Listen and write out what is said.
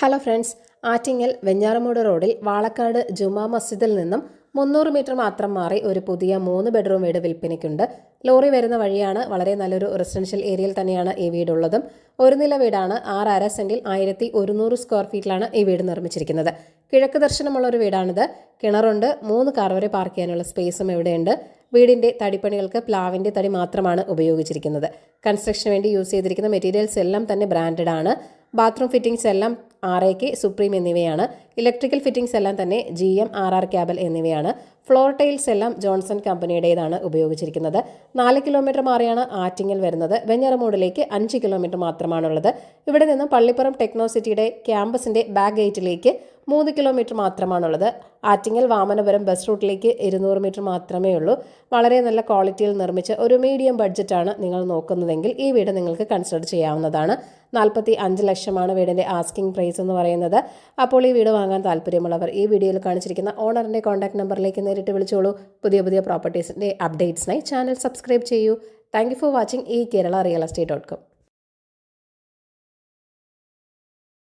Hello friends, Attingal Venjaramoodu റോഡിൽ വാളക്കാട് ജുമാ മസ്ജിദിൽ നിന്നും 300 മീറ്റർ മാത്രം മാറി ഒരു പുതിയ 3 ബെഡ്റൂം വീട് വിൽപ്പനയ്ക്കുണ്ട്. ലോറി വരുന്ന വഴിയാണ്. വളരെ നല്ലൊരു റെസിഡൻഷ്യൽ ഏരിയയിൽ തന്നെയാണ് ഈ വീടുള്ളതും. ഒരു നില വീടാണ്. 6.5 സെന്റിൽ 1100 സ്ക്വയർ ഫീറ്റിലാണ് ഈ വീട് നിർമ്മിച്ചിരിക്കുന്നത്. കിഴക്ക് ദർശനമുള്ള ഒരു വീടാണിത്. കിണറുണ്ട്. 3 കാർ വരെ പാർക്ക് ചെയ്യാനുള്ള സ്പേസും ഇവിടെയുണ്ട്. വീടിന്റെ തടിപ്പണികൾക്ക് പ്ലാവിന്റെ തടി മാത്രമാണ് ഉപയോഗിച്ചിരിക്കുന്നത്. കൺസ്ട്രക്ഷന് വേണ്ടി യൂസ് ചെയ്തിരിക്കുന്ന മെറ്റീരിയൽസ് എല്ലാം തന്നെ ബ്രാൻഡഡ് ആണ്. ബാത്റൂം ഫിറ്റിംഗ്സ് എല്ലാം RAK, സുപ്രീം എന്നിവയാണ്. ഇലക്ട്രിക്കൽ ഫിറ്റിംഗ്സ് എല്ലാം തന്നെ GM, RR ക്യാബൽ എന്നിവയാണ്. ഫ്ലോർ ടൈൽസ് എല്ലാം ജോൺസൺ കമ്പനിയുടേതാണ് ഉപയോഗിച്ചിരിക്കുന്നത്. 4 കിലോമീറ്റർ മാറിയാണ് ആറ്റിങ്ങൽ വരുന്നത്. വെഞ്ഞാറമൂടിലേക്ക് 5 കിലോമീറ്റർ മാത്രമാണുള്ളത്. ഇവിടെ നിന്നും പള്ളിപ്പുറം ടെക്നോസിറ്റിയുടെ ക്യാമ്പസിന്റെ ബാക്ക് ഗേറ്റിലേക്ക് 3 കിലോമീറ്റർ മാത്രമാണുള്ളത്. ആറ്റിങ്ങൽ വാമനപുരം ബസ് റൂട്ടിലേക്ക് 200 മീറ്റർ മാത്രമേ ഉള്ളൂ. വളരെ നല്ല ക്വാളിറ്റിയിൽ നിർമ്മിച്ച ഒരു മീഡിയം ബഡ്ജറ്റാണ് നിങ്ങൾ നോക്കുന്നതെങ്കിൽ ഈ വീട് നിങ്ങൾക്ക് കൺസിഡർ ചെയ്യാവുന്നതാണ്. 45 ലക്ഷമാണ് വീടിന്റെ ആസ്കിംഗ് പ്രൈസ് എന്ന് പറയുന്നത്. അപ്പോൾ ഈ വീട് വാങ്ങാൻ താല്പര്യമുള്ളവർ ഈ വീഡിയോയിൽ കാണിച്ചിരിക്കുന്ന ഓണറിന്റെ കോൺടാക്ട് നമ്പറിലേക്ക് നേരിട്ട് വിളിച്ചോളൂ. പുതിയ പ്രോപ്പർട്ടീസിന്റെ അപ്ഡേറ്റ്സിനായി ചാനൽ സബ്സ്ക്രൈബ് ചെയ്യൂ. Thank you for watching ekeralarealestate.com.